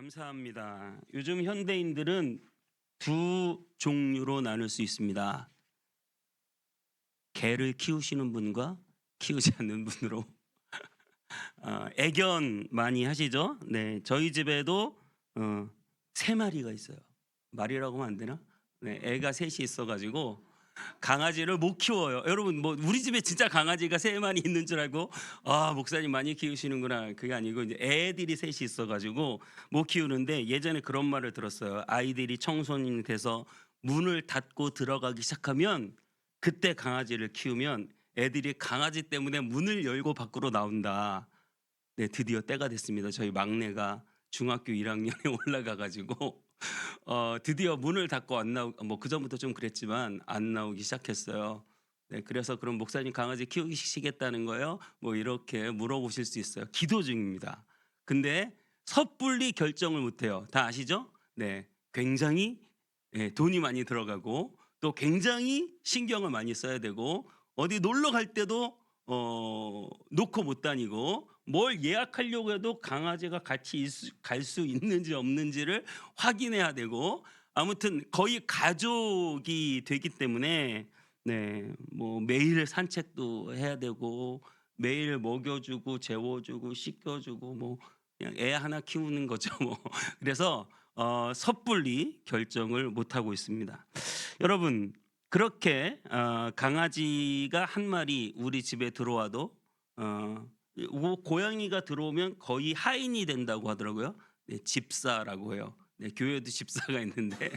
감사합니다. 요즘 현대인들은 두 종류로 나눌 수 있습니다. 개를 키우시는 분과 키우지 않는 분으로. 애견 많이 하시죠? 네, 저희 집에도 세 마리가 있어요. 말이라고 하면 안 되나? 네, 애가 셋이 있어가지고 강아지를 못 키워요. 여러분, 뭐 우리 집에 진짜 강아지가 세 마리 있는 줄 알고 목사님 많이 키우시는구나. 그게 아니고 이제 애들이 셋이 있어가지고 못 키우는데, 예전에 그런 말을 들었어요. 아이들이 청소년이 돼서 문을 닫고 들어가기 시작하면 그때 강아지를 키우면 애들이 강아지 때문에 문을 열고 밖으로 나온다. 네, 드디어 때가 됐습니다. 저희 막내가 중학교 1학년에 올라가가지고 드디어 문을 닫고 안 나오고, 뭐 그전부터 좀 그랬지만 안 나오기 시작했어요. 네, 그래서 그럼 목사님 강아지 키우시겠다는 거예요? 뭐 이렇게 물어보실 수 있어요. 기도 중입니다. 근데 섣불리 결정을 못해요. 다 아시죠? 네, 굉장히 돈이 많이 들어가고 또 굉장히 신경을 많이 써야 되고, 어디 놀러 갈 때도 놓고 못 다니고, 뭘 예약하려고 해도 강아지가 같이 갈 수 있는지 없는지를 확인해야 되고, 아무튼 거의 가족이 되기 때문에 네, 뭐 매일 산책도 해야 되고 매일 먹여주고 재워주고 씻겨주고, 뭐 그냥 애 하나 키우는 거죠 뭐. 그래서 섣불리 결정을 못 하고 있습니다. 여러분, 그렇게 강아지가 한 마리 우리 집에 들어와도 고양이가 들어오면 거의 하인이 된다고 하더라고요. 네, 집사라고 해요. 네, 교회도 집사가 있는데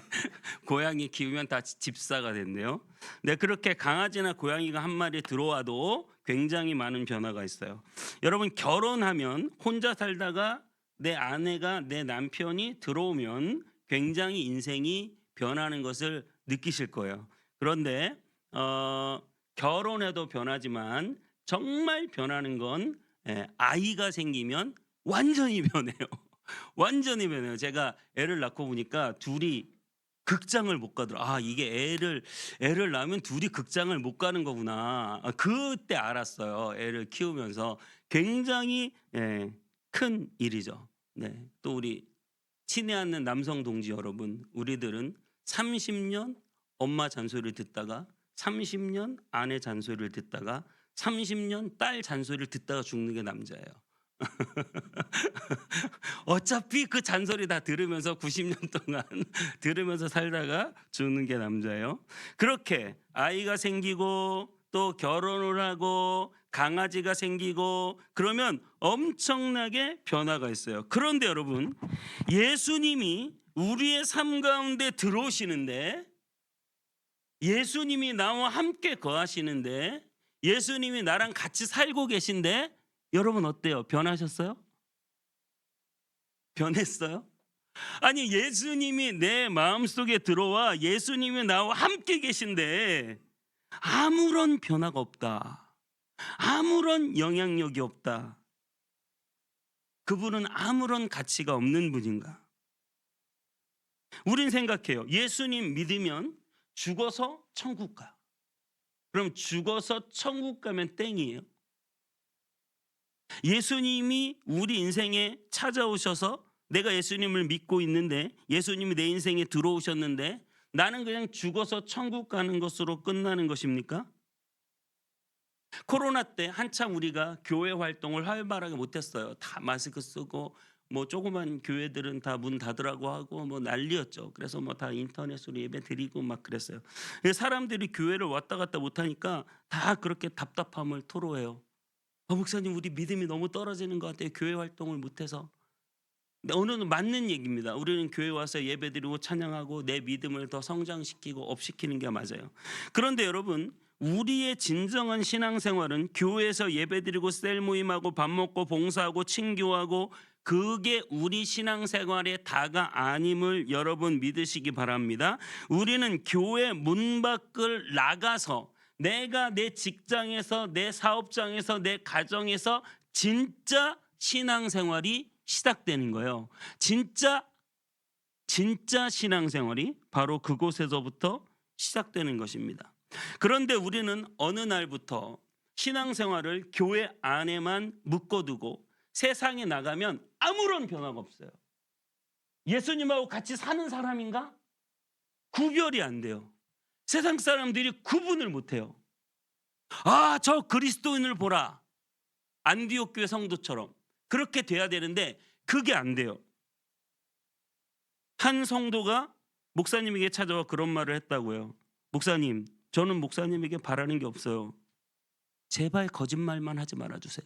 고양이 키우면 다 집사가 됐네요. 네, 그렇게 강아지나 고양이가 한 마리 들어와도 굉장히 많은 변화가 있어요. 여러분, 결혼하면 혼자 살다가 내 아내가, 내 남편이 들어오면 굉장히 인생이 변하는 것을 느끼실 거예요. 그런데 결혼해도 변하지만 정말 변하는 건 아이가 생기면 완전히 변해요. 완전히 변해요. 제가 애를 낳고 보니까 둘이 극장을 못 가더라. 이게 애를 낳으면 둘이 극장을 못 가는 거구나. 그때 알았어요. 애를 키우면서 굉장히 큰 일이죠. 네. 또 우리 친애하는 남성 동지 여러분, 우리들은 30년 엄마 잔소리를 듣다가 30년 아내 잔소리를 듣다가 30년 딸 잔소리를 듣다가 죽는 게 남자예요. 어차피 그 잔소리 다 들으면서 90년 동안 들으면서 살다가 죽는 게 남자예요. 그렇게 아이가 생기고 또 결혼을 하고 강아지가 생기고 그러면 엄청나게 변화가 있어요. 그런데 여러분, 예수님이 우리의 삶 가운데 들어오시는데, 예수님이 나와 함께 거하시는데, 예수님이 나랑 같이 살고 계신데, 여러분 어때요? 변하셨어요? 변했어요? 아니, 예수님이 내 마음속에 들어와 예수님이 나와 함께 계신데 아무런 변화가 없다. 아무런 영향력이 없다. 그분은 아무런 가치가 없는 분인가? 우린 생각해요. 예수님 믿으면 죽어서 천국 가. 그럼 죽어서 천국 가면 땡이에요. 예수님이 우리 인생에 찾아오셔서 내가 예수님을 믿고 있는데, 예수님이 내 인생에 들어오셨는데 나는 그냥 죽어서 천국 가는 것으로 끝나는 것입니까? 코로나 때 한참 우리가 교회 활동을 활발하게 못했어요. 다 마스크 쓰고, 뭐 조그만 교회들은 다 문 닫으라고 하고 뭐 난리였죠. 그래서 뭐 다 인터넷으로 예배 드리고 막 그랬어요. 사람들이 교회를 왔다 갔다 못하니까 다 그렇게 답답함을 토로해요. 목사님, 우리 믿음이 너무 떨어지는 것 같아요. 교회 활동을 못해서. 근데 어느 맞는 얘기입니다. 우리는 교회 와서 예배드리고 찬양하고 내 믿음을 더 성장시키고 업시키는 게 맞아요. 그런데 여러분, 우리의 진정한 신앙생활은 교회에서 예배드리고 셀 모임하고 밥 먹고 봉사하고 친교하고, 그게 우리 신앙생활의 다가 아님을 여러분 믿으시기 바랍니다. 우리는 교회 문 밖을 나가서, 내가 내 직장에서, 내 사업장에서, 내 가정에서 진짜 신앙생활이 시작되는 거예요. 진짜 신앙생활이 바로 그곳에서부터 시작되는 것입니다. 그런데 우리는 어느 날부터 신앙생활을 교회 안에만 묶어두고 세상에 나가면 아무런 변화가 없어요. 예수님하고 같이 사는 사람인가? 구별이 안 돼요. 세상 사람들이 구분을 못 해요. 아, 저 그리스도인을 보라. 안디옥 교회 성도처럼 그렇게 돼야 되는데 그게 안 돼요. 한 성도가 목사님에게 찾아와 그런 말을 했다고요. 목사님, 저는 목사님에게 바라는 게 없어요. 제발 거짓말만 하지 말아 주세요.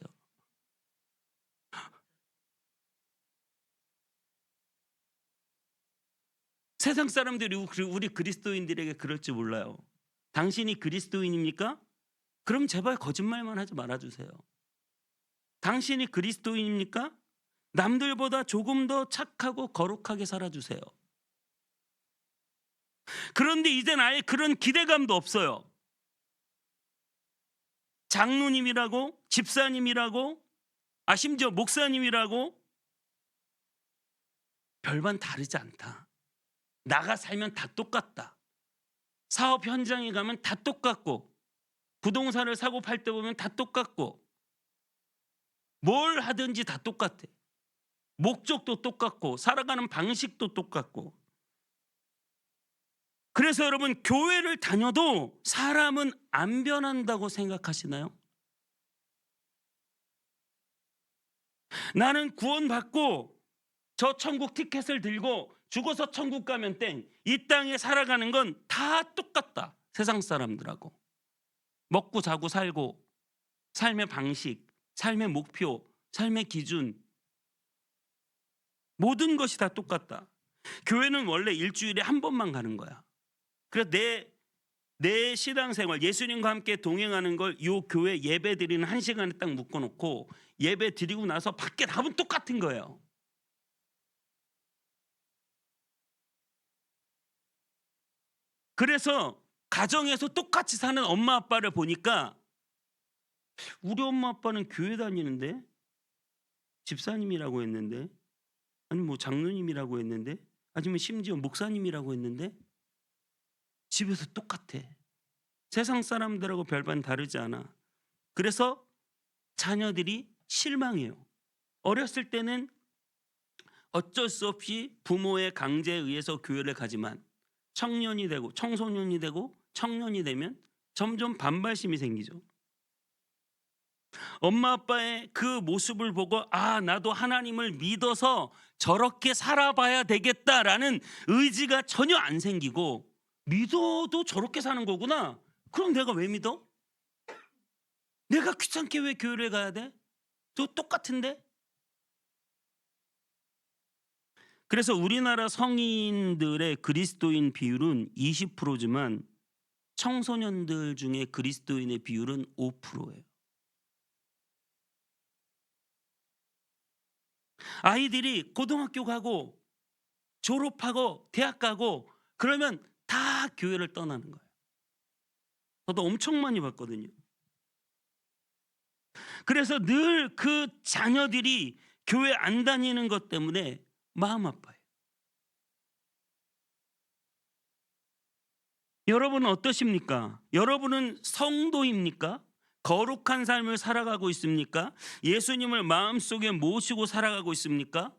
세상 사람들이 우리 그리스도인들에게 그럴지 몰라요. 당신이 그리스도인입니까? 그럼 제발 거짓말만 하지 말아 주세요. 당신이 그리스도인입니까? 남들보다 조금 더 착하고 거룩하게 살아 주세요. 그런데 이젠 아예 그런 기대감도 없어요. 장로님이라고, 집사님이라고, 심지어 목사님이라고 별반 다르지 않다. 나가 살면 다 똑같다. 사업 현장에 가면 다 똑같고, 부동산을 사고 팔 때 보면 다 똑같고, 뭘 하든지 다 똑같아. 목적도 똑같고, 살아가는 방식도 똑같고. 그래서 여러분, 교회를 다녀도 사람은 안 변한다고 생각하시나요? 나는 구원받고 저 천국 티켓을 들고 죽어서 천국 가면 땡. 이 땅에 살아가는 건 다 똑같다. 세상 사람들하고. 먹고 자고 살고 삶의 방식, 삶의 목표, 삶의 기준 모든 것이 다 똑같다. 교회는 원래 일주일에 한 번만 가는 거야. 그래서 내 신앙생활, 예수님과 함께 동행하는 걸 요 교회 예배 드리는 1시간에 딱 묶어놓고 예배 드리고 나서 밖에 나가면 똑같은 거예요. 그래서 가정에서 똑같이 사는 엄마 아빠를 보니까 우리 엄마 아빠는 교회 다니는데 집사님이라고 했는데 아니면 뭐 장로님이라고 했는데 아니면 심지어 목사님이라고 했는데 집에서 똑같아. 세상 사람들하고 별반 다르지 않아. 그래서 자녀들이 실망해요. 어렸을 때는 어쩔 수 없이 부모의 강제에 의해서 교회를 가지만 청년이 되고 청소년이 되고 청년이 되면 점점 반발심이 생기죠. 엄마 아빠의 그 모습을 보고 나도 하나님을 믿어서 저렇게 살아봐야 되겠다라는 의지가 전혀 안 생기고 믿어도 저렇게 사는 거구나. 그럼 내가 왜 믿어? 내가 귀찮게 왜 교회를 가야 돼? 저 똑같은데? 그래서 우리나라 성인들의 그리스도인 비율은 20%지만 청소년들 중에 그리스도인의 비율은 5%예요. 아이들이 고등학교 가고 졸업하고 대학 가고 그러면 다 교회를 떠나는 거예요. 저도 엄청 많이 봤거든요. 그래서 늘 그 자녀들이 교회 안 다니는 것 때문에 마음 아파요. 여러분은 어떠십니까? 여러분은 성도입니까? 거룩한 삶을 살아가고 있습니까? 예수님을 마음속에 모시고 살아가고 있습니까?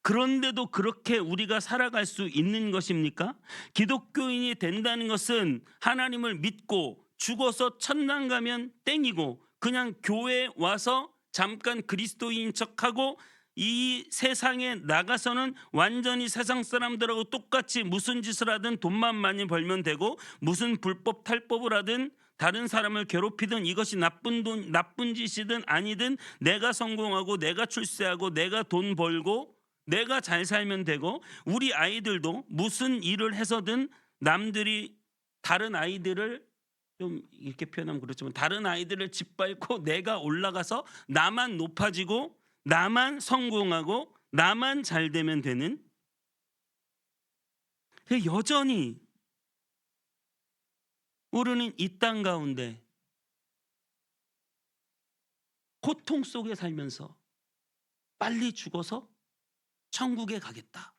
그런데도 그렇게 우리가 살아갈 수 있는 것입니까? 기독교인이 된다는 것은 하나님을 믿고 죽어서 천당 가면 땡이고 그냥 교회에 와서 잠깐 그리스도인인 척하고 이 세상에 나가서는 완전히 세상 사람들하고 똑같이 무슨 짓을 하든 돈만 많이 벌면 되고 무슨 불법 탈법을 하든 다른 사람을 괴롭히든 이것이 나쁜 짓이든 아니든 내가 성공하고 내가 출세하고 내가 돈 벌고 내가 잘 살면 되고 우리 아이들도 무슨 일을 해서든 남들이 다른 아이들을 좀 이렇게 표현하면 그렇지만 다른 아이들을 짓밟고 내가 올라가서 나만 높아지고 나만 성공하고 나만 잘 되면 되는 여전히 우리는 이 땅 가운데 고통 속에 살면서 빨리 죽어서 천국에 가겠다.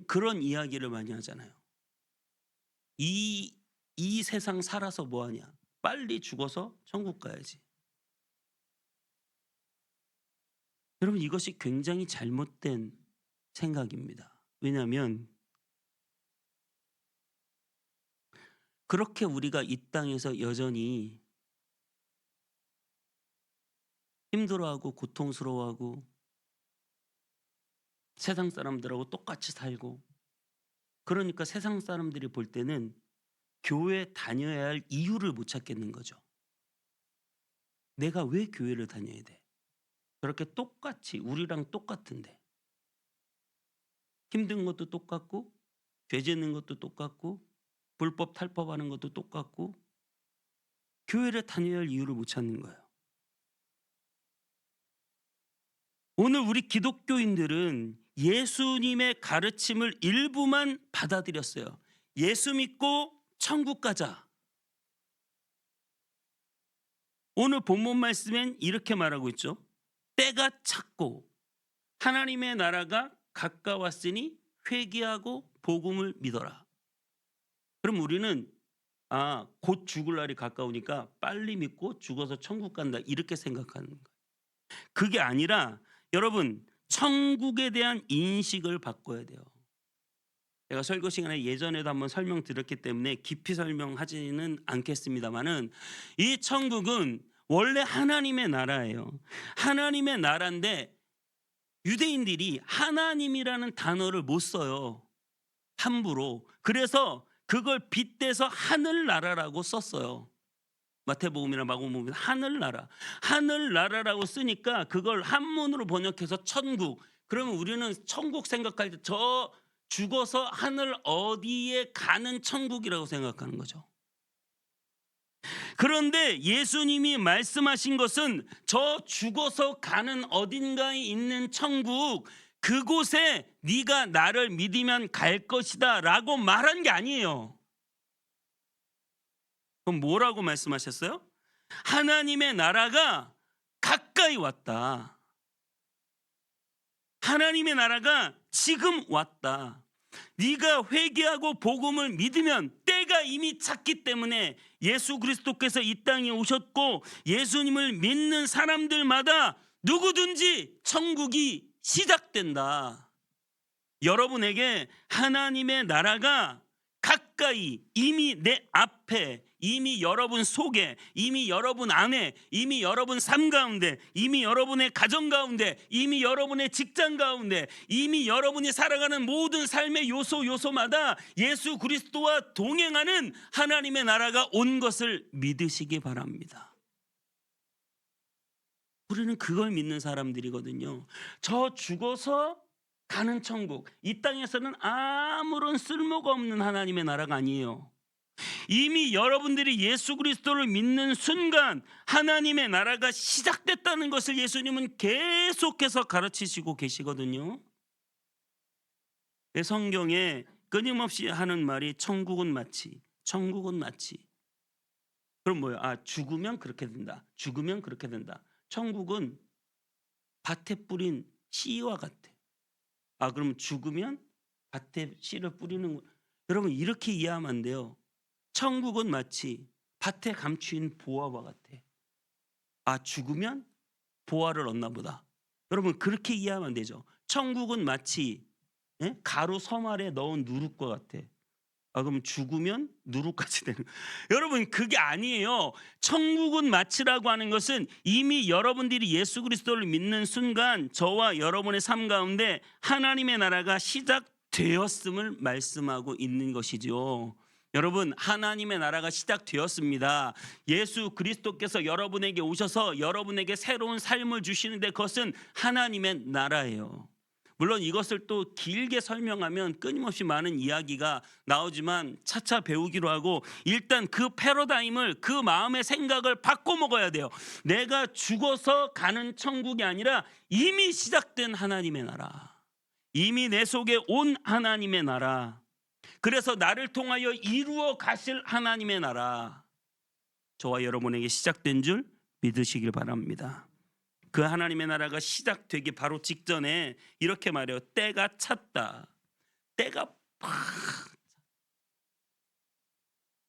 그런 이야기를 많이 하잖아요. 이 세상 살아서 뭐 하냐? 빨리 죽어서 천국 가야지. 여러분 이것이 굉장히 잘못된 생각입니다. 왜냐하면 그렇게 우리가 이 땅에서 여전히 힘들어하고 고통스러워하고 세상 사람들하고 똑같이 살고, 그러니까 세상 사람들이 볼 때는 교회 다녀야 할 이유를 못 찾겠는 거죠. 내가 왜 교회를 다녀야 돼? 저렇게 똑같이 우리랑 똑같은데 힘든 것도 똑같고 죄 짓는 것도 똑같고 불법 탈법하는 것도 똑같고 교회를 다녀야 할 이유를 못 찾는 거예요. 오늘 우리 기독교인들은 예수님의 가르침을 일부만 받아들였어요. 예수 믿고 천국 가자. 오늘 본문 말씀엔 이렇게 말하고 있죠. 때가 찼고 하나님의 나라가 가까웠으니 회개하고 복음을 믿어라. 그럼 우리는 곧 죽을 날이 가까우니까 빨리 믿고 죽어서 천국 간다 이렇게 생각하는 거예요. 그게 아니라 여러분 천국에 대한 인식을 바꿔야 돼요. 제가 설교 시간에 예전에도 한번 설명드렸기 때문에 깊이 설명하지는 않겠습니다만은 이 천국은 원래 하나님의 나라예요. 하나님의 나라인데 유대인들이 하나님이라는 단어를 못 써요. 함부로. 그래서 그걸 빗대서 하늘나라라고 썼어요. 마태복음이나 마가복음은 하늘나라라고 쓰니까 그걸 한문으로 번역해서 천국. 그러면 우리는 천국 생각할 때 저 죽어서 하늘 어디에 가는 천국이라고 생각하는 거죠. 그런데 예수님이 말씀하신 것은 저 죽어서 가는 어딘가에 있는 천국, 그곳에 네가 나를 믿으면 갈 것이다 라고 말한 게 아니에요. 그럼 뭐라고 말씀하셨어요? 하나님의 나라가 가까이 왔다. 하나님의 나라가 지금 왔다. 네가 회개하고 복음을 믿으면 때가 이미 찼기 때문에 예수 그리스도께서 이 땅에 오셨고 예수님을 믿는 사람들마다 누구든지 천국이 시작된다. 여러분에게 하나님의 나라가 가까이 이미 내 앞에, 이미 여러분 속에, 이미 여러분 안에, 이미 여러분 삶 가운데, 이미 여러분의 가정 가운데, 이미 여러분의 직장 가운데, 이미 여러분이 살아가는 모든 삶의 요소마다 예수 그리스도와 동행하는 하나님의 나라가 온 것을 믿으시기 바랍니다. 우리는 그걸 믿는 사람들이거든요. 저 죽어서 가는 천국, 이 땅에서는 아무런 쓸모가 없는 하나님의 나라가 아니에요. 이미 여러분들이 예수 그리스도를 믿는 순간 하나님의 나라가 시작됐다는 것을 예수님은 계속해서 가르치시고 계시거든요. 성경에 끊임없이 하는 말이 천국은 마치. 그럼 뭐예요? 죽으면 그렇게 된다. 죽으면 그렇게 된다. 천국은 밭에 뿌린 씨와 같아. 그럼 죽으면 밭에 씨를 뿌리는, 여러분 이렇게 이해하면 안 돼요. 천국은 마치 밭에 감추인 보화와 같아. 죽으면 보화를 얻나 보다. 여러분 그렇게 이해하면 안 되죠. 천국은 마치 가루 섬 아래 넣은 누룩과 같아. 그럼 죽으면 누룩같이 되는. 여러분 그게 아니에요. 천국은 마치라고 하는 것은 이미 여러분들이 예수 그리스도를 믿는 순간 저와 여러분의 삶 가운데 하나님의 나라가 시작되었음을 말씀하고 있는 것이죠. 여러분 하나님의 나라가 시작되었습니다. 예수 그리스도께서 여러분에게 오셔서 여러분에게 새로운 삶을 주시는데 그것은 하나님의 나라예요. 물론 이것을 또 길게 설명하면 끊임없이 많은 이야기가 나오지만 차차 배우기로 하고, 일단 그 패러다임을, 그 마음의 생각을 바꿔 먹어야 돼요. 내가 죽어서 가는 천국이 아니라 이미 시작된 하나님의 나라, 이미 내 속에 온 하나님의 나라, 그래서 나를 통하여 이루어 가실 하나님의 나라, 저와 여러분에게 시작된 줄 믿으시길 바랍니다. 그 하나님의 나라가 시작되기 바로 직전에 이렇게 말해요. 때가 찼다. 때가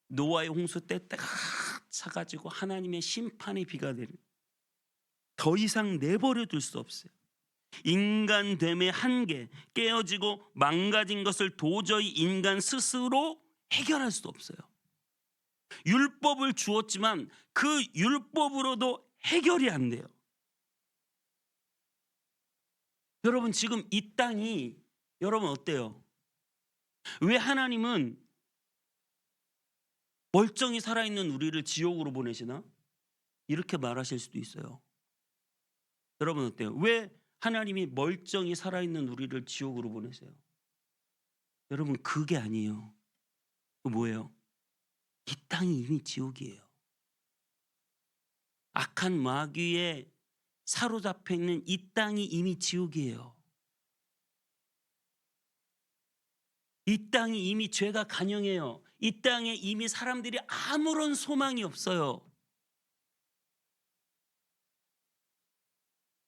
노아의 홍수 때 때가 차가지고 하나님의 심판의 비가 내리는, 더 이상 내버려 둘 수 없어요. 인간됨의 한계, 깨어지고 망가진 것을 도저히 인간 스스로 해결할 수 없어요. 율법을 주었지만 그 율법으로도 해결이 안 돼요. 여러분 지금 이 땅이 여러분 어때요? 왜 하나님은 멀쩡히 살아있는 우리를 지옥으로 보내시나? 이렇게 말하실 수도 있어요. 여러분 어때요? 왜 하나님이 멀쩡히 살아있는 우리를 지옥으로 보내세요? 여러분 그게 아니에요. 그 뭐예요? 이 땅이 이미 지옥이에요. 악한 마귀에 사로잡혀 있는 이 땅이 이미 지옥이에요. 이 땅이 이미 죄가 간영해요. 이 땅에 이미 사람들이 아무런 소망이 없어요.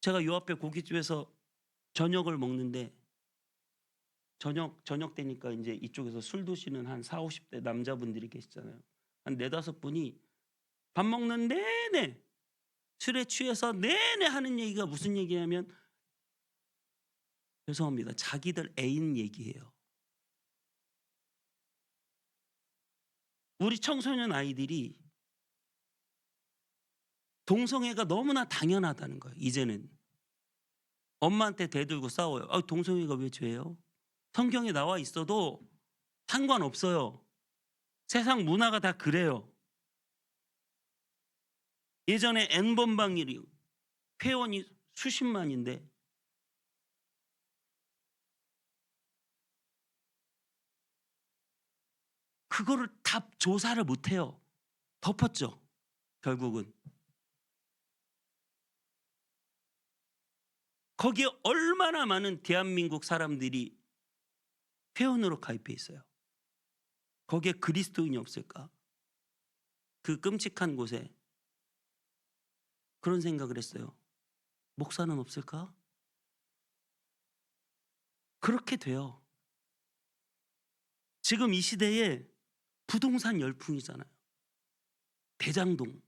제가 요 앞에 고깃집에서 저녁을 먹는데 저녁 때니까 이제 이쪽에서 술 드시는 한 40-50대 남자분들이 계시잖아요. 한 4-5 분이 밥 먹는 내내 술에 취해서 내내 하는 얘기가 무슨 얘기냐면 죄송합니다. 자기들 애인 얘기예요. 우리 청소년 아이들이 동성애가 너무나 당연하다는 거예요. 이제는 엄마한테 대들고 싸워요. 동성애가 왜 죄예요? 성경에 나와 있어도 상관없어요. 세상 문화가 다 그래요. 예전에 N번방일이 회원이 수십만인데 그거를 다 조사를 못해요. 덮었죠. 결국은. 거기에 얼마나 많은 대한민국 사람들이 회원으로 가입해 있어요. 거기에 그리스도인이 없을까? 그 끔찍한 곳에 그런 생각을 했어요. 목사는 없을까? 그렇게 돼요. 지금 이 시대에 부동산 열풍이잖아요. 대장동.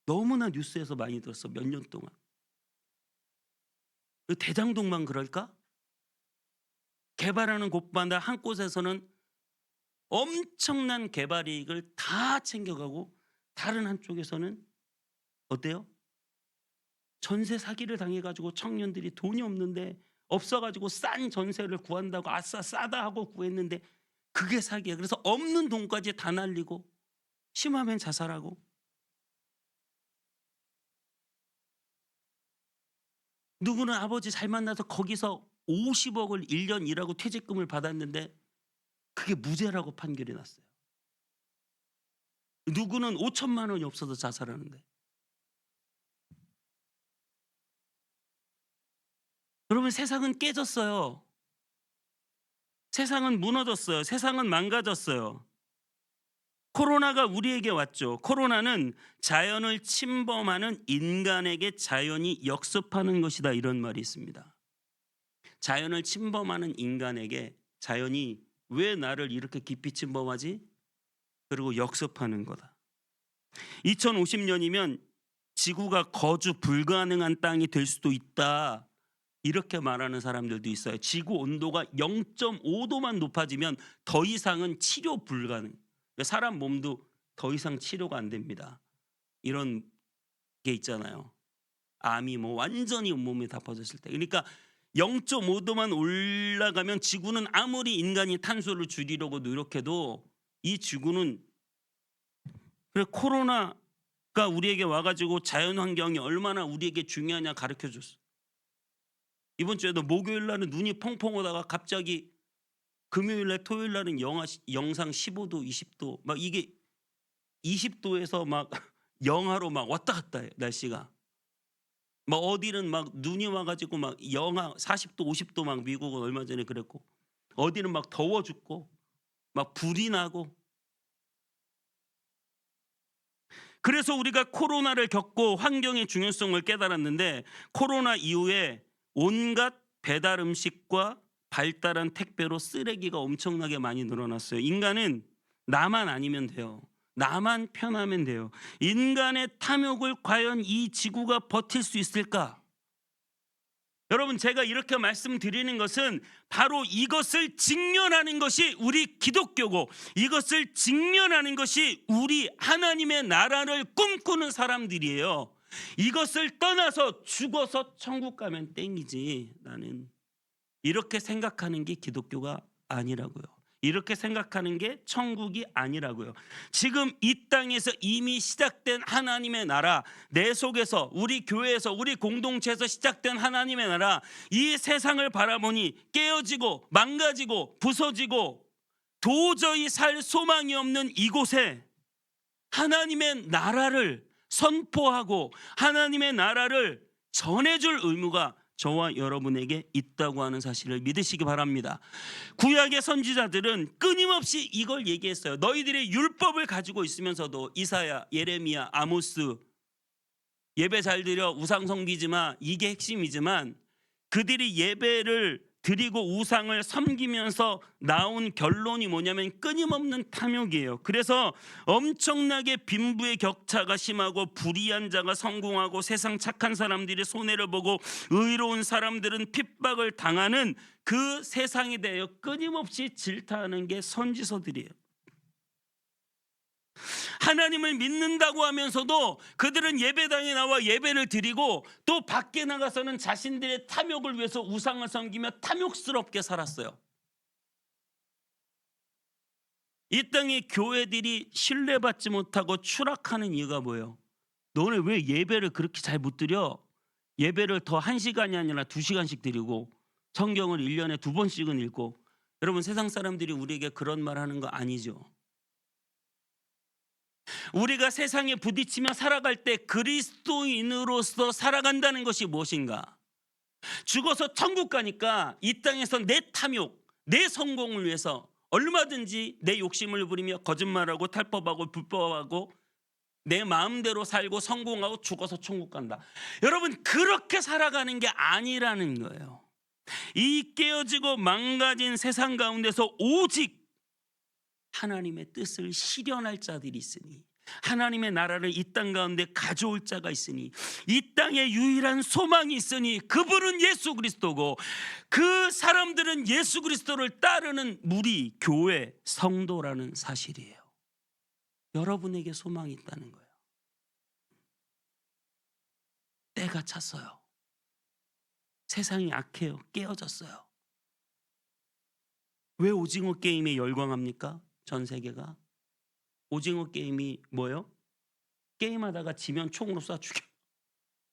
너무나 뉴스에서 많이 들었어. 몇 년 동안. 그 대장동만 그럴까? 개발하는 곳마다 한 곳에서는 엄청난 개발 이익을 다 챙겨가고 다른 한쪽에서는 어때요? 전세 사기를 당해가지고 청년들이 돈이 없는데 없어가지고 싼 전세를 구한다고 아싸 싸다 하고 구했는데 그게 사기야. 그래서 없는 돈까지 다 날리고 심하면 자살하고. 누구는 아버지 잘 만나서 거기서 50억을 1년 일하고 퇴직금을 받았는데 그게 무죄라고 판결이 났어요. 누구는 5천만 원이 없어서 자살하는데. 여러분 세상은 깨졌어요. 세상은 무너졌어요. 세상은 망가졌어요. 코로나가 우리에게 왔죠. 코로나는 자연을 침범하는 인간에게 자연이 역습하는 것이다. 이런 말이 있습니다. 자연을 침범하는 인간에게 자연이 왜 나를 이렇게 깊이 침범하지? 그리고 역습하는 거다. 2050년이면 지구가 거주 불가능한 땅이 될 수도 있다. 이렇게 말하는 사람들도 있어요. 지구 온도가 0.5도만 높아지면 더 이상은 치료 불가능. 사람 몸도 더 이상 치료가 안 됩니다. 이런 게 있잖아요. 암이 뭐 완전히 온몸에 다 퍼졌을 때. 그러니까 0.5도만 올라가면 지구는 아무리 인간이 탄소를 줄이려고 노력해도 이 지구는 그래 코로나가 우리에게 와가지고 자연환경이 얼마나 우리에게 중요하냐 가르쳐줬어. 이번 주에도 목요일 날은 눈이 펑펑 오다가 갑자기 금요일 날 토요일 날은 영상 15도 20도 막 이게 20도에서 막 영하로 막 왔다 갔다 해요. 날씨가 막 어디는 막 눈이 와가지고 막 영하 40도 50도 막 미국은 얼마 전에 그랬고 어디는 막 더워 죽고 막 불이 나고. 그래서 우리가 코로나를 겪고 환경의 중요성을 깨달았는데 코로나 이후에 온갖 배달 음식과 발달한 택배로 쓰레기가 엄청나게 많이 늘어났어요. 인간은 나만 아니면 돼요. 나만 편하면 돼요. 인간의 탐욕을 과연 이 지구가 버틸 수 있을까? 여러분, 제가 이렇게 말씀드리는 것은 바로 이것을 직면하는 것이 우리 기독교고, 이것을 직면하는 것이 우리 하나님의 나라를 꿈꾸는 사람들이에요. 이것을 떠나서 죽어서 천국 가면 땡이지, 나는 이렇게 생각하는 게 기독교가 아니라고요. 이렇게 생각하는 게 천국이 아니라고요. 지금 이 땅에서 이미 시작된 하나님의 나라, 내 속에서, 우리 교회에서, 우리 공동체에서 시작된 하나님의 나라, 이 세상을 바라보니 깨어지고 망가지고 부서지고 도저히 살 소망이 없는 이곳에 하나님의 나라를 선포하고 하나님의 나라를 전해줄 의무가 저와 여러분에게 있다고 하는 사실을 믿으시기 바랍니다. 구약의 선지자들은 끊임없이 이걸 얘기했어요. 너희들이 율법을 가지고 있으면서도, 이사야, 예레미야, 아모스, 예배 잘 드려, 우상 섬기지 마, 이게 핵심이지만 그들이 예배를 드리고 우상을 섬기면서 나온 결론이 뭐냐면 끊임없는 탐욕이에요. 그래서 엄청나게 빈부의 격차가 심하고 불의한 자가 성공하고 세상 착한 사람들이 손해를 보고 의로운 사람들은 핍박을 당하는 그 세상에 대하여 끊임없이 질타하는 게 선지서들이에요. 하나님을 믿는다고 하면서도 그들은 예배당에 나와 예배를 드리고 또 밖에 나가서는 자신들의 탐욕을 위해서 우상을 섬기며 탐욕스럽게 살았어요. 이 땅의 교회들이 신뢰받지 못하고 추락하는 이유가 뭐예요? 너네 왜 예배를 그렇게 잘 못 드려? 예배를 더 1시간이 아니라 2시간씩 드리고 성경을 1년에 2번씩은 읽고. 여러분, 세상 사람들이 우리에게 그런 말 하는 거 아니죠? 우리가 세상에 부딪히며 살아갈 때 그리스도인으로서 살아간다는 것이 무엇인가? 죽어서 천국 가니까 이 땅에서 내 탐욕, 내 성공을 위해서 얼마든지 내 욕심을 부리며 거짓말하고 탈법하고 불법하고 내 마음대로 살고 성공하고 죽어서 천국 간다. 여러분, 그렇게 살아가는 게 아니라는 거예요. 이 깨어지고 망가진 세상 가운데서 오직 하나님의 뜻을 실현할 자들이 있으니, 하나님의 나라를 이 땅 가운데 가져올 자가 있으니, 이 땅에 유일한 소망이 있으니 그분은 예수 그리스도고, 그 사람들은 예수 그리스도를 따르는 무리, 교회, 성도라는 사실이에요. 여러분에게 소망이 있다는 거예요. 때가 찼어요. 세상이 악해요. 깨어졌어요. 왜 오징어 게임에 열광합니까? 전 세계가. 오징어 게임이 뭐예요? 게임하다가 지면 총으로 쏴 죽여요.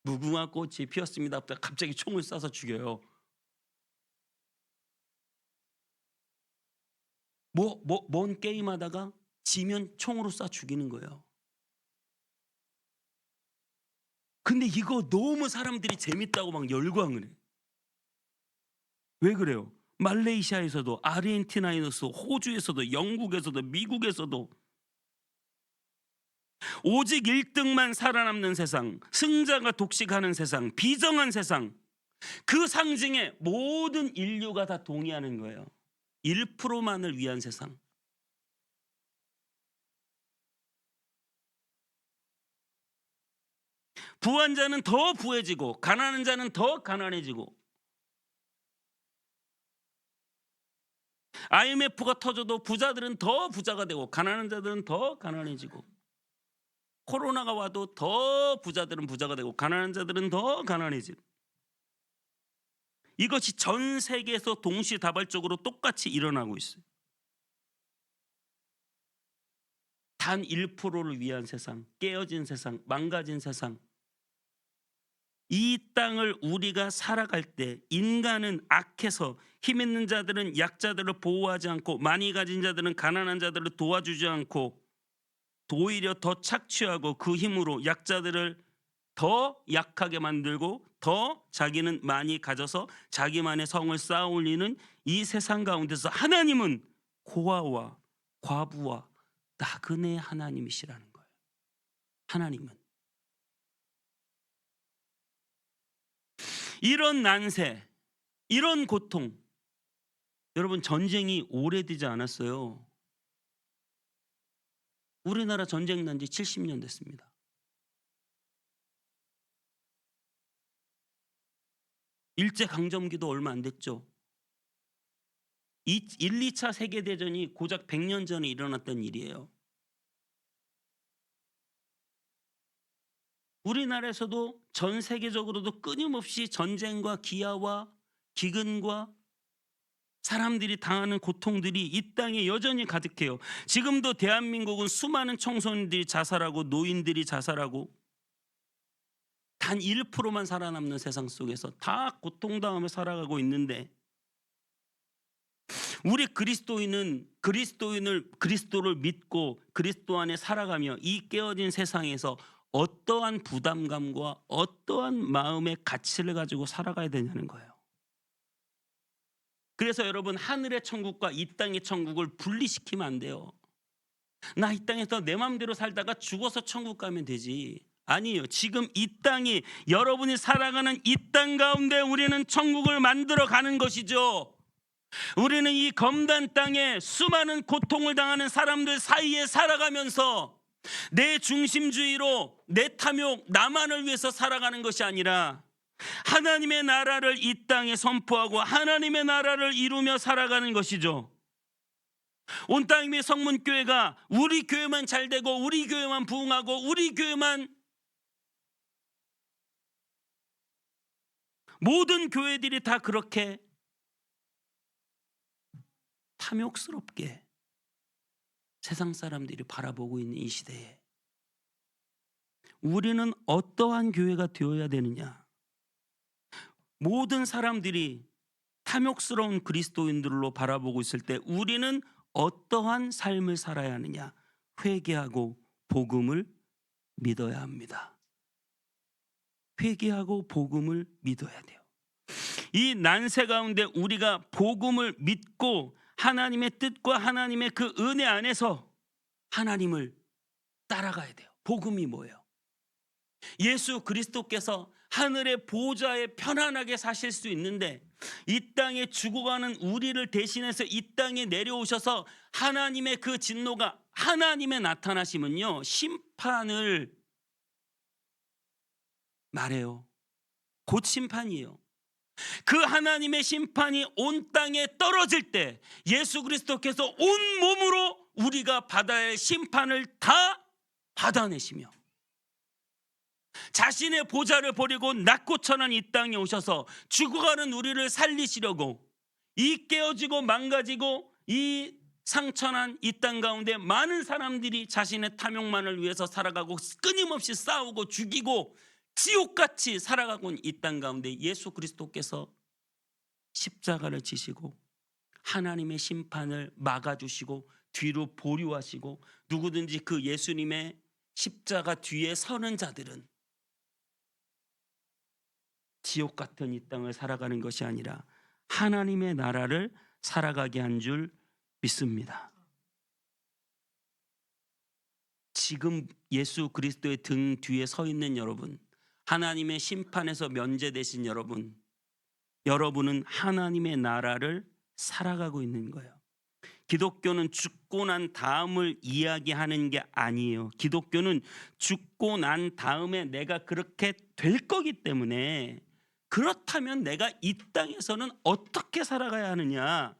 무궁화 꽃이 피었습니다. 갑자기 총을 쏴서 죽여요. 뭔 게임하다가 지면 총으로 쏴 죽이는 거예요. 근데 이거 너무 사람들이 재밌다고 막 열광을 해. 왜 그래요? 말레이시아에서도, 아르헨티나에서도, 호주에서도, 영국에서도, 미국에서도 오직 1등만 살아남는 세상, 승자가 독식하는 세상, 비정한 세상, 그 상징에 모든 인류가 다 동의하는 거예요. 1%만을 위한 세상. 부한 자는 더 부해지고 가난한 자는 더 가난해지고, IMF가 터져도 부자들은 더 부자가 되고 가난한 자들은 더 가난해지고, 코로나가 와도 더 부자들은 부자가 되고 가난한 자들은 더 가난해지고, 이것이 전 세계에서 동시다발적으로 똑같이 일어나고 있어요. 단 1%를 위한 세상, 깨어진 세상, 망가진 세상. 이 땅을 우리가 살아갈 때 인간은 악해서 힘 있는 자들은 약자들을 보호하지 않고 많이 가진 자들은 가난한 자들을 도와주지 않고 오히려 더 착취하고 그 힘으로 약자들을 더 약하게 만들고 더 자기는 많이 가져서 자기만의 성을 쌓아 올리는 이 세상 가운데서 하나님은 고아와 과부와 나그네 하나님이시라는 거예요. 하나님은 이런 난세, 이런 고통, 여러분 전쟁이 오래되지 않았어요. 우리나라 전쟁 난 지 70년 됐습니다. 일제강점기도 얼마 안 됐죠. 1, 2차 세계대전이 고작 100년 전에 일어났던 일이에요. 우리나라에서도 전 세계적으로도 끊임없이 전쟁과 기아와 기근과 사람들이 당하는 고통들이 이 땅에 여전히 가득해요. 지금도 대한민국은 수많은 청소년들이 자살하고 노인들이 자살하고 단 1%만 살아남는 세상 속에서 다 고통당하며 살아가고 있는데, 우리 그리스도를 믿고 그리스도 안에 살아가며 이 깨어진 세상에서 어떠한 부담감과 어떠한 마음의 가치를 가지고 살아가야 되냐는 거예요. 그래서 여러분, 하늘의 천국과 이 땅의 천국을 분리시키면 안 돼요. 나 이 땅에서 내 마음대로 살다가 죽어서 천국 가면 되지. 아니에요. 지금 이 땅이, 여러분이 살아가는 이 땅 가운데 우리는 천국을 만들어 가는 것이죠. 우리는 이 검단 땅에 수많은 고통을 당하는 사람들 사이에 살아가면서 내 중심주의로 내 탐욕, 나만을 위해서 살아가는 것이 아니라 하나님의 나라를 이 땅에 선포하고 하나님의 나라를 이루며 살아가는 것이죠. 온 땅의 성문교회가 우리 교회만 잘 되고 우리 교회만 부흥하고 우리 교회만, 모든 교회들이 다 그렇게 탐욕스럽게 세상 사람들이 바라보고 있는 이 시대에 우리는 어떠한 교회가 되어야 되느냐? 모든 사람들이 탐욕스러운 그리스도인들로 바라보고 있을 때 우리는 어떠한 삶을 살아야 하느냐? 회개하고 복음을 믿어야 합니다. 회개하고 복음을 믿어야 돼요. 이 난세 가운데 우리가 복음을 믿고 하나님의 뜻과 하나님의 그 은혜 안에서 하나님을 따라가야 돼요. 복음이 뭐예요? 예수 그리스도께서 하늘의 보좌에 편안하게 사실 수 있는데 이 땅에 죽어가는 우리를 대신해서 이 땅에 내려오셔서 하나님의 그 진노가, 하나님의 나타나심은요, 심판을 말해요. 곧 심판이에요. 그 하나님의 심판이 온 땅에 떨어질 때 예수 그리스도께서 온 몸으로 우리가 받아야 할 심판을 다 받아내시며 자신의 보좌를 버리고 낮고 천한 이 땅에 오셔서 죽어가는 우리를 살리시려고, 이 깨어지고 망가지고 이 상처난 이 땅 가운데 많은 사람들이 자신의 탐욕만을 위해서 살아가고 끊임없이 싸우고 죽이고 지옥같이 살아가고 있는 이 땅 가운데 예수 그리스도께서 십자가를 지시고 하나님의 심판을 막아주시고 뒤로 보류하시고, 누구든지 그 예수님의 십자가 뒤에 서는 자들은 지옥 같은 이 땅을 살아가는 것이 아니라 하나님의 나라를 살아가게 한 줄 믿습니다. 지금 예수 그리스도의 등 뒤에 서 있는 여러분, 하나님의 심판에서 면제되신 여러분, 여러분은 하나님의 나라를 살아가고 있는 거예요. 기독교는 죽고 난 다음을 이야기하는 게 아니에요. 기독교는 죽고 난 다음에 내가 그렇게 될 거기 때문에, 그렇다면 내가 이 땅에서는 어떻게 살아가야 하느냐,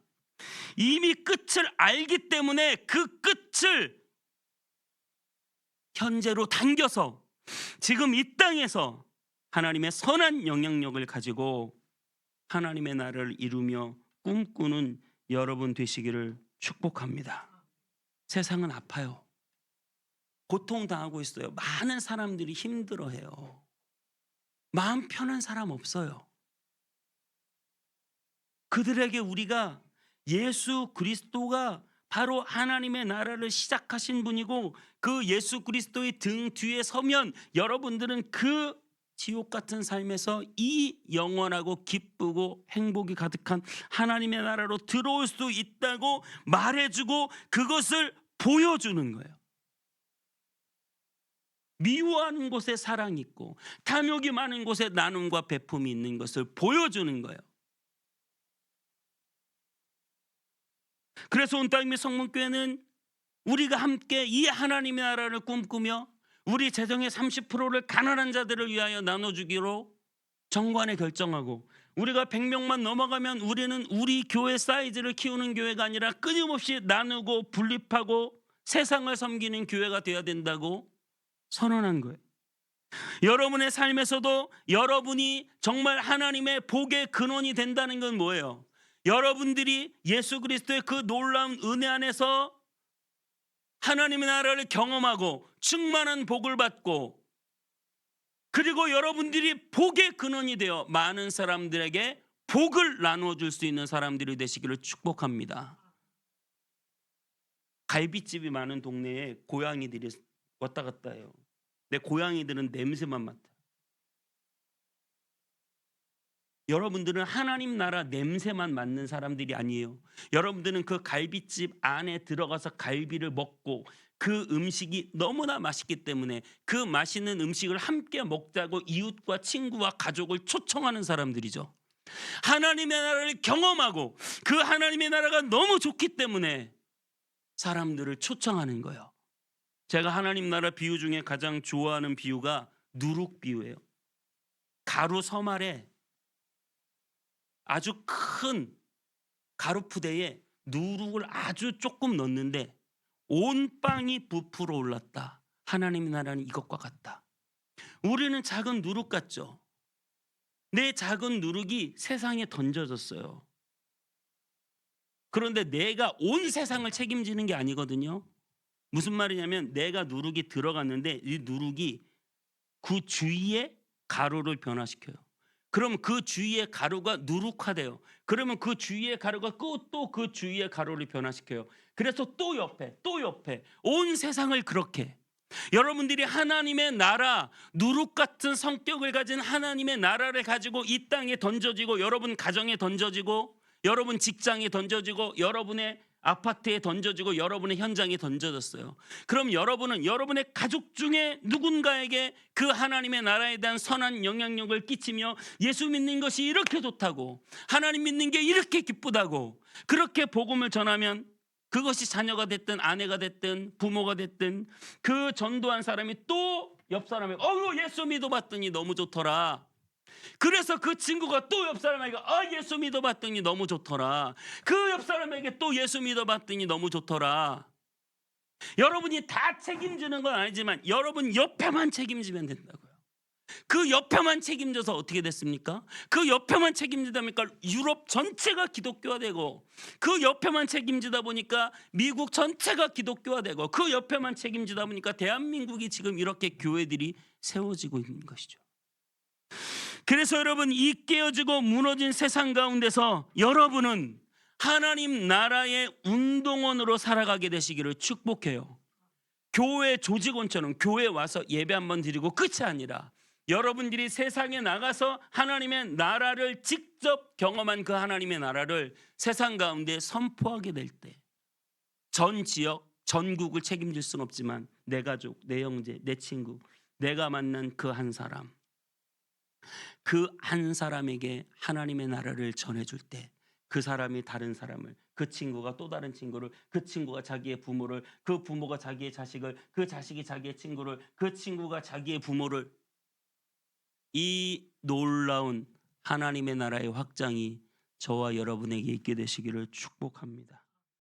이미 끝을 알기 때문에 그 끝을 현재로 당겨서 지금 이 땅에서 하나님의 선한 영향력을 가지고 하나님의 나라를 이루며 꿈꾸는 여러분 되시기를 축복합니다. 세상은 아파요. 고통당하고 있어요. 많은 사람들이 힘들어해요. 마음 편한 사람 없어요. 그들에게 우리가 예수 그리스도가 바로 하나님의 나라를 시작하신 분이고 그 예수 그리스도의 등 뒤에 서면 여러분들은 그 지옥 같은 삶에서 이 영원하고 기쁘고 행복이 가득한 하나님의 나라로 들어올 수 있다고 말해주고 그것을 보여주는 거예요. 미워하는 곳에 사랑이 있고 탐욕이 많은 곳에 나눔과 베품이 있는 것을 보여주는 거예요. 그래서 온 땅의 성문교회는 우리가 함께 이 하나님의 나라를 꿈꾸며 우리 재정의 30%를 가난한 자들을 위하여 나눠주기로 정관에 결정하고 우리가 100명만 넘어가면 우리는 우리 교회 사이즈를 키우는 교회가 아니라 끊임없이 나누고 분립하고 세상을 섬기는 교회가 되어야 된다고 선언한 거예요. 여러분의 삶에서도 여러분이 정말 하나님의 복의 근원이 된다는 건 뭐예요? 여러분들이 예수 그리스도의 그 놀라운 은혜 안에서 하나님의 나라를 경험하고 충만한 복을 받고, 그리고 여러분들이 복의 근원이 되어 많은 사람들에게 복을 나누어 줄 수 있는 사람들이 되시기를 축복합니다. 갈비집이 많은 동네에 고양이들이 왔다 갔다 해요. 근데 고양이들은 냄새만 맡아요. 여러분들은 하나님 나라 냄새만 맡는 사람들이 아니에요. 여러분들은 그 갈비집 안에 들어가서 갈비를 먹고 그 음식이 너무나 맛있기 때문에 그 맛있는 음식을 함께 먹자고 이웃과 친구와 가족을 초청하는 사람들이죠. 하나님의 나라를 경험하고 그 하나님의 나라가 너무 좋기 때문에 사람들을 초청하는 거예요. 제가 하나님 나라 비유 중에 가장 좋아하는 비유가 누룩 비유예요. 가루 섬 아래 아주 큰 가루푸대에 누룩을 아주 조금 넣었는데 온 빵이 부풀어 올랐다. 하나님의 나라는 이것과 같다. 우리는 작은 누룩 같죠. 내 작은 누룩이 세상에 던져졌어요. 그런데 내가 온 세상을 책임지는 게 아니거든요. 무슨 말이냐면 내가 누룩이 들어갔는데 이 누룩이 그 주위에 가루를 변화시켜요. 그럼 그 주위의 가루가 누룩화돼요. 그러면 그 주위의 가루가 또 그 주위의 가루를 변화시켜요. 그래서 또 옆에 온 세상을 그렇게, 여러분들이 하나님의 나라, 누룩 같은 성격을 가진 하나님의 나라를 가지고 이 땅에 던져지고 여러분 가정에 던져지고 여러분 직장에 던져지고 여러분의 아파트에 던져지고 여러분의 현장에 던져졌어요. 그럼 여러분은 여러분의 가족 중에 누군가에게 그 하나님의 나라에 대한 선한 영향력을 끼치며 예수 믿는 것이 이렇게 좋다고, 하나님 믿는 게 이렇게 기쁘다고 그렇게 복음을 전하면, 그것이 자녀가 됐든 아내가 됐든 부모가 됐든 그 전도한 사람이 또 옆 사람에게 예수 믿어봤더니 너무 좋더라. 그래서 그 친구가 또 옆 사람에게 예수 믿어봤더니 너무 좋더라. 그 옆 사람에게 또 예수 믿어봤더니 너무 좋더라. 여러분이 다 책임지는 건 아니지만 여러분 옆에만 책임지면 된다고요. 그 옆에만 책임져서 어떻게 됐습니까? 그 옆에만 책임지다 보니까 유럽 전체가 기독교화되고, 그 옆에만 책임지다 보니까 미국 전체가 기독교화되고, 그 옆에만 책임지다 보니까 대한민국이 지금 이렇게 교회들이 세워지고 있는 것이죠. 그래서 여러분, 이 깨어지고 무너진 세상 가운데서 여러분은 하나님 나라의 운동원으로 살아가게 되시기를 축복해요. 교회 조직원처럼 교회 와서 예배 한번 드리고 끝이 아니라 여러분들이 세상에 나가서 하나님의 나라를 직접 경험한 그 하나님의 나라를 세상 가운데 선포하게 될 때, 전 지역, 전국을 책임질 수는 없지만 내 가족, 내 형제, 내 친구, 내가 만난 그 한 사람, 그 한 사람에게 하나님의 나라를 전해줄 때 그 사람이 다른 사람을, 그 친구가 또 다른 친구를, 그 친구가 자기의 부모를, 그 부모가 자기의 자식을, 그 자식이 자기의 친구를, 그 친구가 자기의 부모를, 이 놀라운 하나님의 나라의 확장이 저와 여러분에게 있게 되시기를 축복합니다.